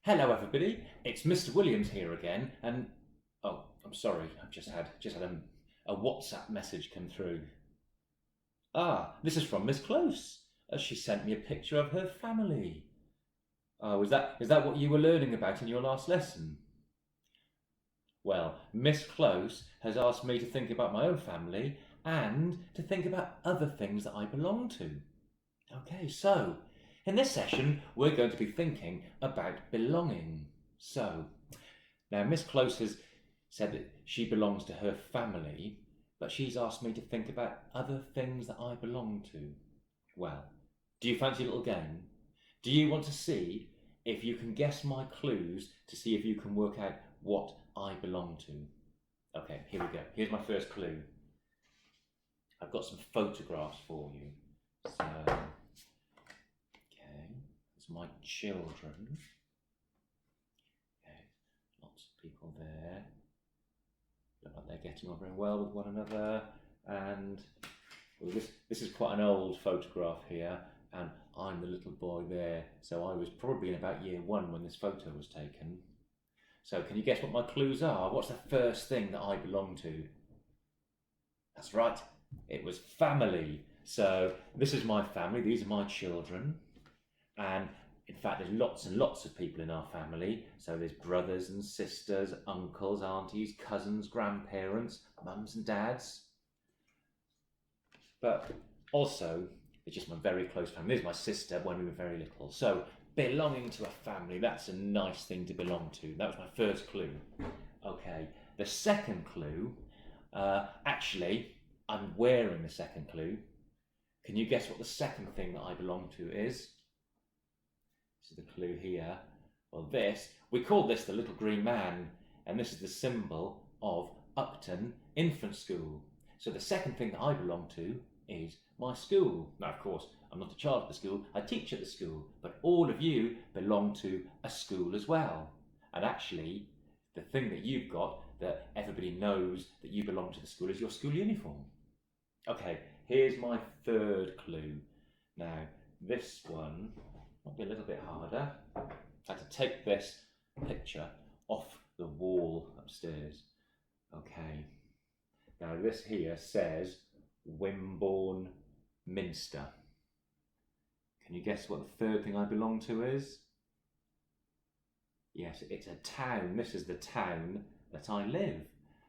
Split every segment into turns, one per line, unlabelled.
Hello everybody, it's Mr. Williams here again, and oh, I'm sorry, I've just had a WhatsApp message come through. Ah, this is from Miss Close. She sent me a picture of her family. Oh, is that what you were learning about in your last lesson? Well, Miss Close has asked me to think about my own family and to think about other things that I belong to. Okay, so in this session, we're going to be thinking about belonging. So, now Miss Close has said that she belongs to her family, but she's asked me to think about other things that I belong to. Well, do you fancy a little game? Do you want to see if you can guess my clues to see if you can work out what I belong to? Okay, here we go. Here's my first clue. I've got some photographs for you. So, my children. Okay, lots of people there. Look like they're getting on very well with one another. And well, this is quite an old photograph here, and I'm the little boy there. So I was probably in about year 1 when this photo was taken. So can you guess what my clues are? What's the first thing that I belong to? That's right, it was family. So this is my family, these are my children. And in fact, there's lots and lots of people in our family. So there's brothers and sisters, uncles, aunties, cousins, grandparents, mums and dads. But also, it's just my very close family. There's my sister when we were very little. So belonging to a family, that's a nice thing to belong to. That was my first clue. Okay, the second clue, actually, I'm wearing the second clue. Can you guess what the second thing that I belong to is? This is the clue here. Well, we call this the little green man, and this is the symbol of Upton Infant School. So the second thing that I belong to is my school. Now, of course, I'm not a child of the school, I teach at the school, but all of you belong to a school as well. And actually, the thing that you've got that everybody knows that you belong to the school is your school uniform. Okay, here's my third clue. Now, this one might be a little bit harder. I had to take this picture off the wall upstairs. Okay. Now this here says Wimborne Minster. Can you guess what the third thing I belong to is? Yes, it's a town. This is the town that I live.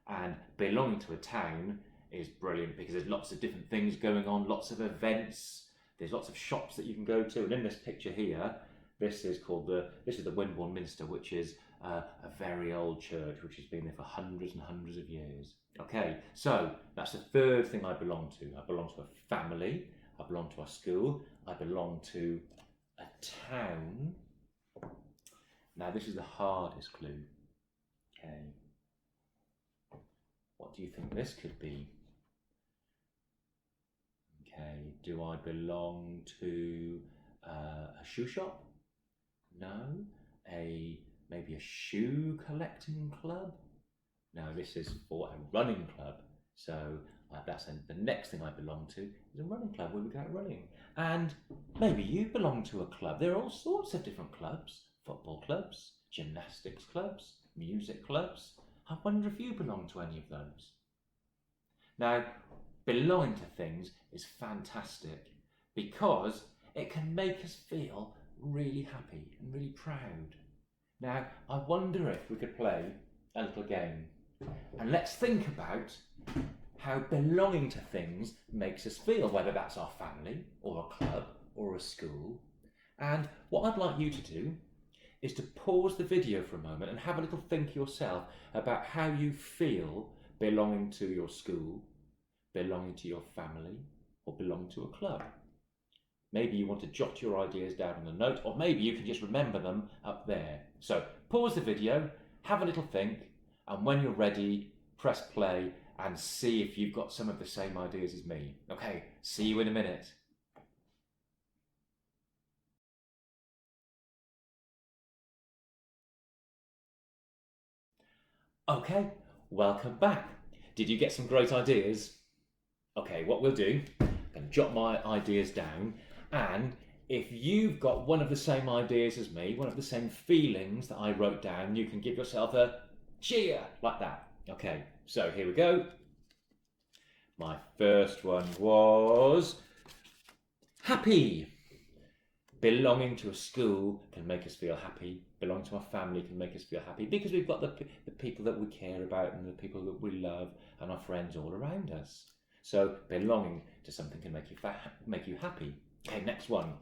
And belonging to a town is brilliant because there's lots of different things going on, lots of events. There's lots of shops that you can go to, and in this picture here, this is the Wimborne Minster, which is a very old church which has been there for hundreds and hundreds of years. Okay, so that's the third thing I belong to. I belong to a family, I belong to a school, I belong to a town. Now this is the hardest clue. Okay, what do you think this could be? Okay, do I belong to a shoe shop? No. Maybe a shoe collecting club? No, this is for a running club. So that's the next thing I belong to is a running club where we go out running. And maybe you belong to a club. There are all sorts of different clubs. Football clubs, gymnastics clubs, music clubs. I wonder if you belong to any of those. Now, belonging to things is fantastic because it can make us feel really happy and really proud. Now, I wonder if we could play a little game, and let's think about how belonging to things makes us feel, whether that's our family or a club or a school. And what I'd like you to do is to pause the video for a moment and have a little think yourself about how you feel belonging to your school, belonging to your family, or belonging to a club. Maybe you want to jot your ideas down on a note, or maybe you can just remember them up there. So pause the video, have a little think, and when you're ready, press play and see if you've got some of the same ideas as me. Okay, see you in a minute. Okay, welcome back. Did you get some great ideas? Okay, what we'll do, I'm going to jot my ideas down, and if you've got one of the same ideas as me, one of the same feelings that I wrote down, you can give yourself a cheer like that. Okay, so here we go. My first one was happy. Belonging to a school can make us feel happy. Belonging to our family can make us feel happy because we've got the people that we care about and the people that we love and our friends all around us. So belonging to something can make you happy. Okay, next one.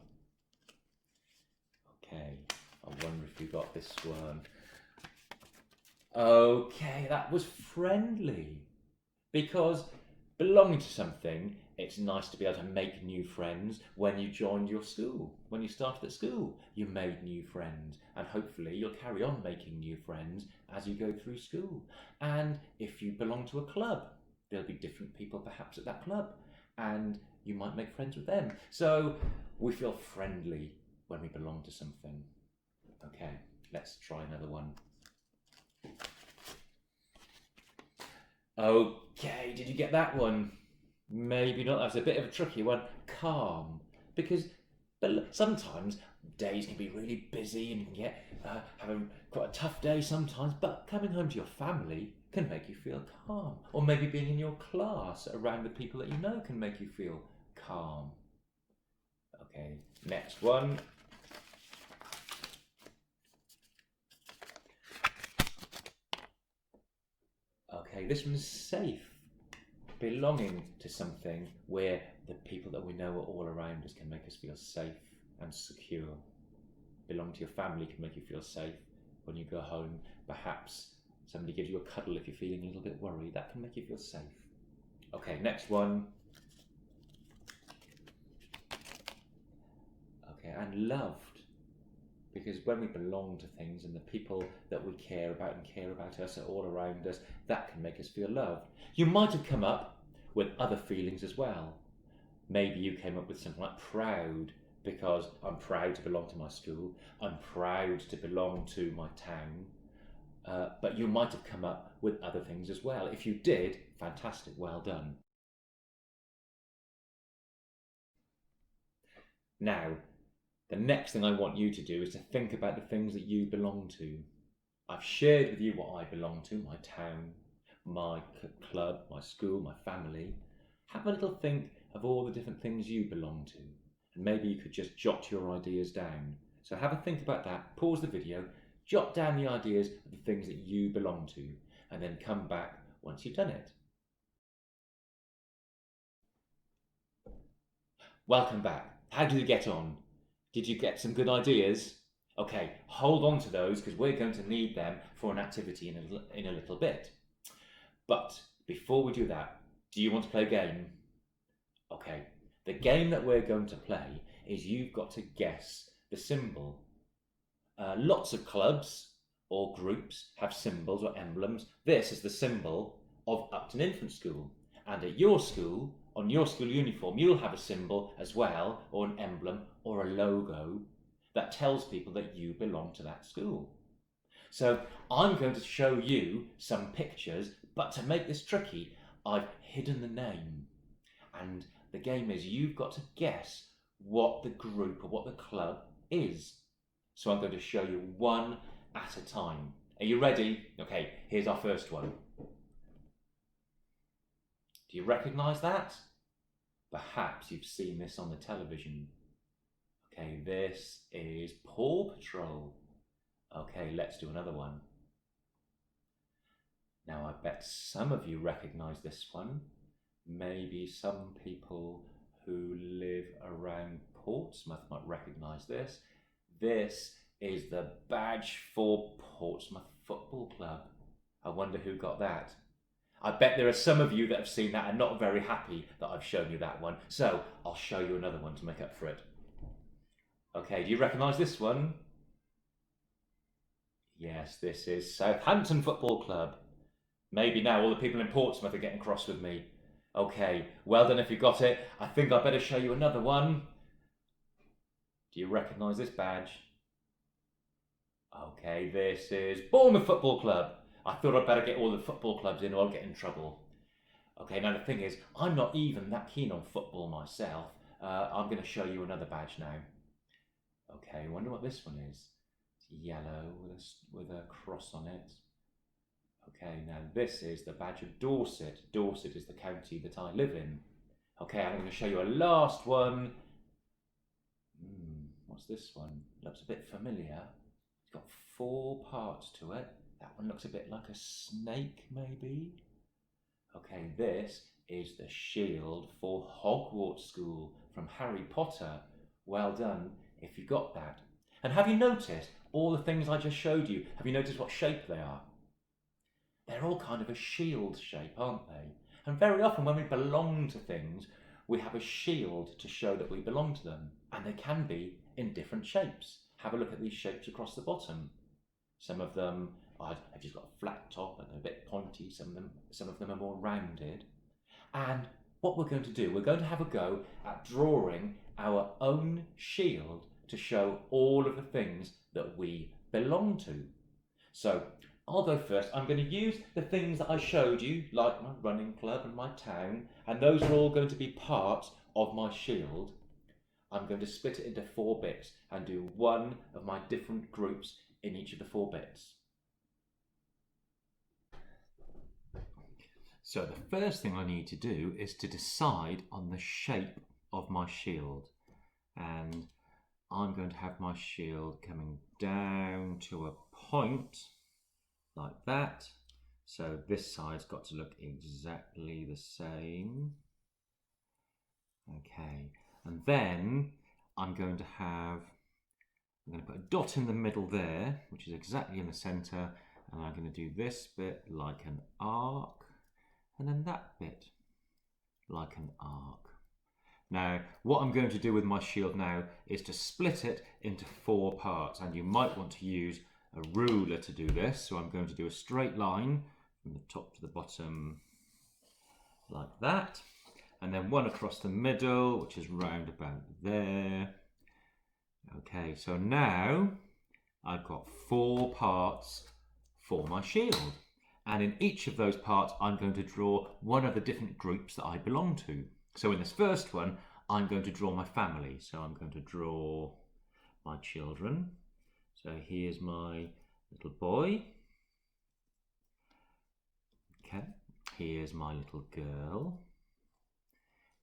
Okay, I wonder if you got this one. Okay, that was friendly. Because belonging to something, it's nice to be able to make new friends. When you joined your school, when you started at school, you made new friends, and hopefully you'll carry on making new friends as you go through school. And if you belong to a club, there'll be different people perhaps at that club, and you might make friends with them. So we feel friendly when we belong to something. Okay, let's try another one. Okay, did you get that one? Maybe not. That's a bit of a tricky one. Calm. Because sometimes days can be really busy and you can get having quite a tough day sometimes, but coming home to your family can make you feel calm. Or maybe being in your class around the people that you know can make you feel calm. Okay, next one. Okay, this one's safe. Belonging to something where the people that we know are all around us can make us feel safe and secure. Belonging to your family can make you feel safe. When you go home, perhaps somebody gives you a cuddle if you're feeling a little bit worried. That can make you feel safe. Okay, next one. Okay, and loved. Because when we belong to things and the people that we care about and care about us are all around us, that can make us feel loved. You might have come up with other feelings as well. Maybe you came up with something like proud, because I'm proud to belong to my school. I'm proud to belong to my town. But you might have come up with other things as well. If you did, fantastic, well done. Now, the next thing I want you to do is to think about the things that you belong to. I've shared with you what I belong to, my town, my club, my school, my family. Have a little think of all the different things you belong to. And maybe you could just jot your ideas down. So have a think about that, pause the video, jot down the ideas of the things that you belong to, and then come back once you've done it. Welcome back. How did you get on? Did you get some good ideas? Okay, hold on to those because we're going to need them for an activity in a little bit. But before we do that, do you want to play a game? Okay, the game that we're going to play is you've got to guess the symbol. Lots of clubs or groups have symbols or emblems. This is the symbol of Upton Infant School. And at your school, on your school uniform, you'll have a symbol as well, or an emblem, or a logo that tells people that you belong to that school. So I'm going to show you some pictures, but to make this tricky, I've hidden the name. And the game is you've got to guess what the group or what the club is. So I'm going to show you one at a time. Are you ready? Okay, here's our first one. Do you recognise that? Perhaps you've seen this on the television. Okay, this is Paw Patrol. Okay, let's do another one. Now I bet some of you recognise this one. Maybe some people who live around Portsmouth might recognise this. This is the badge for Portsmouth Football Club. I wonder who got that. I bet there are some of you that have seen that and not very happy that I've shown you that one. So I'll show you another one to make up for it. Okay, do you recognise this one? Yes, this is Southampton Football Club. Maybe now all the people in Portsmouth are getting cross with me. Okay, well done if you got it. I think I better show you another one. Do you recognise this badge? Okay, this is Bournemouth Football Club. I thought I'd better get all the football clubs in or I'll get in trouble. Okay, now the thing is, I'm not even that keen on football myself. I'm going to show you another badge now. Okay, I wonder what this one is. It's yellow with a cross on it. Okay, now this is the badge of Dorset. Dorset is the county that I live in. Okay, I'm going to show you a last one. What's this one? Looks a bit familiar. It's got 4 parts to it. That one looks a bit like a snake, maybe. Okay, this is the shield for Hogwarts School from Harry Potter. Well done if you got that. And have you noticed all the things I just showed you? Have you noticed what shape they are? They're all kind of a shield shape, aren't they? And very often when we belong to things, we have a shield to show that we belong to them. And they can be in different shapes. Have a look at these shapes across the bottom. Some of them have just got a flat top and they're a bit pointy. Some of them are more rounded. And what we're going to do, we're going to have a go at drawing our own shield to show all of the things that we belong to. So I'll go first. I'm going to use the things that I showed you, like my running club and my town, and those are all going to be parts of my shield. I'm going to split it into 4 bits and do one of my different groups in each of the 4 bits. So the first thing I need to do is to decide on the shape of my shield. And I'm going to have my shield coming down to a point like that. So this side's got to look exactly the same. Okay, and then I'm going to put a dot in the middle there, which is exactly in the center, and I'm going to do this bit like an arc, and then that bit like an arc. Now, what I'm going to do with my shield now is to split it into 4 parts, and you might want to use a ruler to do this. So I'm going to do a straight line from the top to the bottom like that, and then one across the middle, which is round about there. Okay, so now I've got 4 parts for my shield, and in each of those parts I'm going to draw one of the different groups that I belong to. So in this first one, I'm going to draw my family. So I'm going to draw my children. So here's my little boy. Okay, here's my little girl.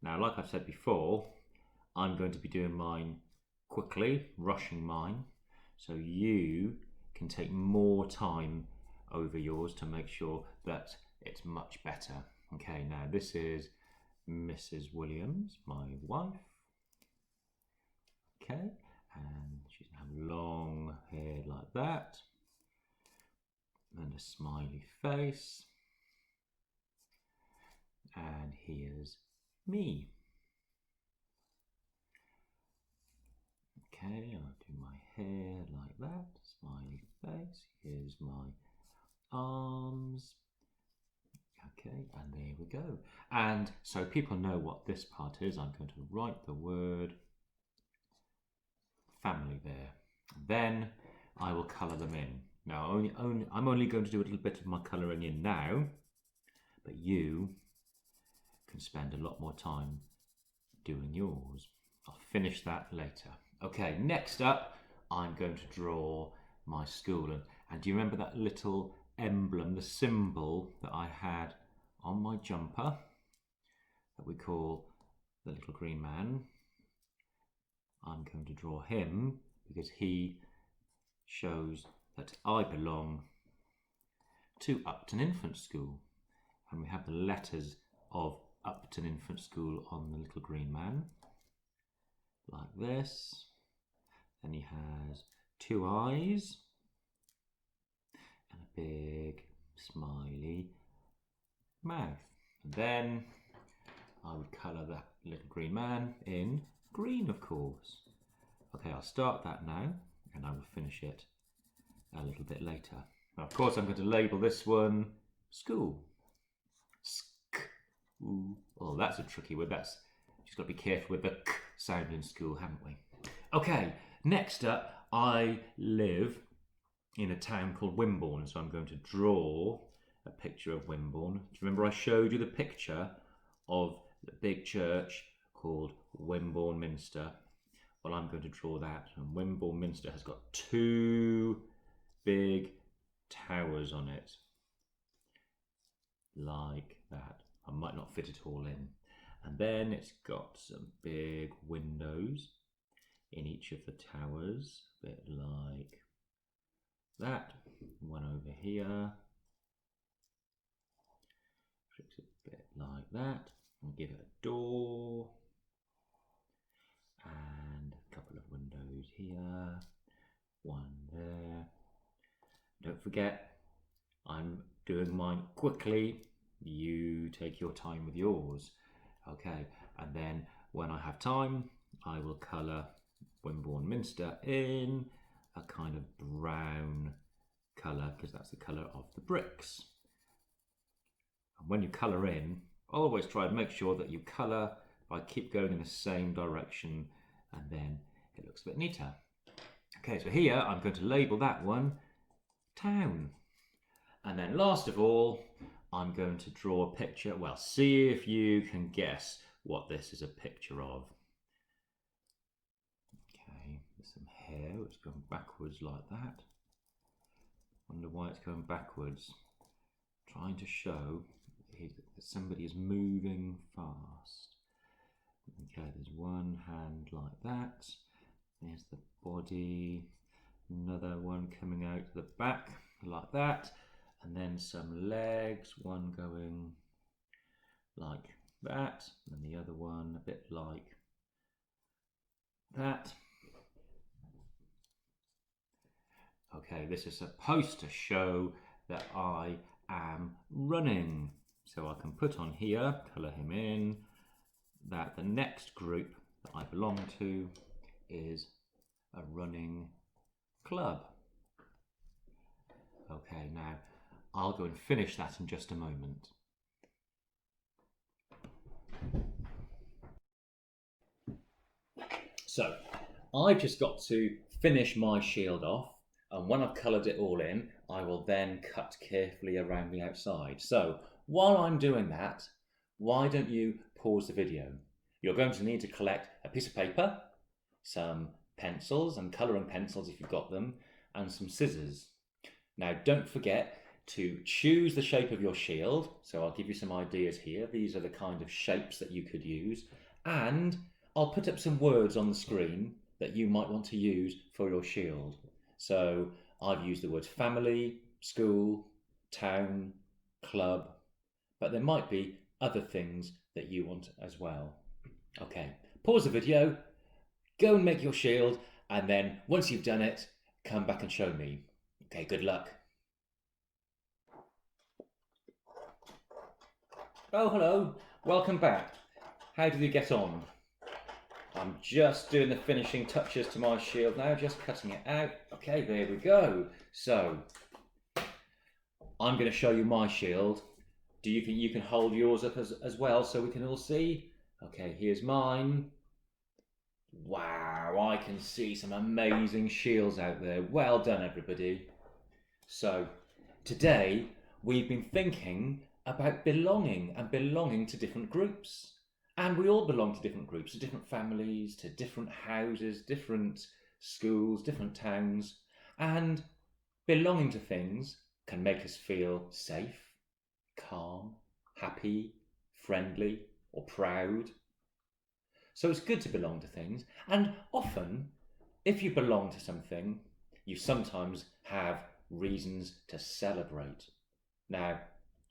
Now, like I've said before, I'm going to be doing mine quickly, rushing mine. So you can take more time over yours to make sure that it's much better. Okay, now this is Mrs. Williams, my wife. Okay, and she's gonna have long hair like that, and a smiley face. And here's me. Okay, I'll do my hair like that, smiley face. Here's my arms. Okay, and there we go. And so people know what this part is. I'm going to write the word family there. Then I will colour them in. Now, I'm only going to do a little bit of my colouring in now, but you can spend a lot more time doing yours. I'll finish that later. Okay, next up, I'm going to draw my school. And do you remember that little emblem, the symbol that I had on my jumper that we call the little green man? I'm going to draw him because he shows that I belong to Upton Infant School. And we have the letters of Upton Infant School on the little green man, like this. Then he has 2 eyes and a big smiley mouth. And then I would colour that little green man in green, of course. Okay, I'll start that now and I will finish it a little bit later. Now, of course, I'm going to label this one school. Ooh. Oh, that's a tricky word. That's just got to be careful with the k sound in school, haven't we? Okay, next up, I live in a town called Wimborne, so I'm going to draw a picture of Wimborne. Do you remember I showed you the picture of the big church called Wimborne Minster? well, I'm going to draw that. And Wimborne Minster has got 2 big towers on it, like that. I might not fit it all in. And then it's got some big windows in each of the towers, a bit like that. One over here, fix it a bit like that, and give it a door, and a couple of windows here, one there. Don't forget, I'm doing mine quickly, you take your time with yours. Okay, and then when I have time, I will colour Wimborne Minster in a kind of brown colour, because that's the colour of the bricks. And when you colour in, always try and make sure that you colour by keep going in the same direction, and then it looks a bit neater. Okay, so here I'm going to label that one Town. And then last of all, I'm going to draw a picture. Well, see if you can guess what this is a picture of. Okay, there's some hair which is going backwards like that. Wonder why it's going backwards. Trying to show that somebody is moving fast. Okay, there's one hand like that. There's the body. Another one coming out the back like that. And then some legs, one going like that, and the other one a bit like that. Okay, this is supposed to show that I am running. So I can put on here, colour him in, that the next group that I belong to is a running club. Okay, now I'll go and finish that in just a moment. So I've just got to finish my shield off, and when I've coloured it all in, I will then cut carefully around the outside. So while I'm doing that, why don't you pause the video? You're going to need to collect a piece of paper, some pencils and colouring pencils if you've got them, and some scissors. Now don't forget to choose the shape of your shield. So I'll give you some ideas here. These are the kind of shapes that you could use. And I'll put up some words on the screen that you might want to use for your shield. So I've used the words family, school, town, club, but there might be other things that you want as well. Okay, pause the video, go and make your shield, and then once you've done it, come back and show me. Okay, good luck. Oh, hello, welcome back. How did you get on? I'm just doing the finishing touches to my shield now, just cutting it out. Okay, there we go. So, I'm going to show you my shield. Do you think you can hold yours up as well so we can all see? Okay, here's mine. Wow, I can see some amazing shields out there. Well done, everybody. So, today we've been thinking about belonging and belonging to different groups. And we all belong to different groups, to different families, to different houses, different schools, different towns. And belonging to things can make us feel safe, calm, happy, friendly, or proud. So it's good to belong to things. And often, if you belong to something, you sometimes have reasons to celebrate. Now,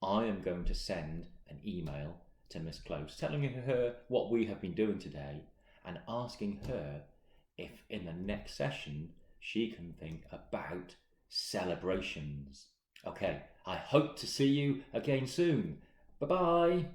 I am going to send an email to Miss Close telling her what we have been doing today and asking her if in the next session she can think about celebrations. Okay, I hope to see you again soon. Bye-bye.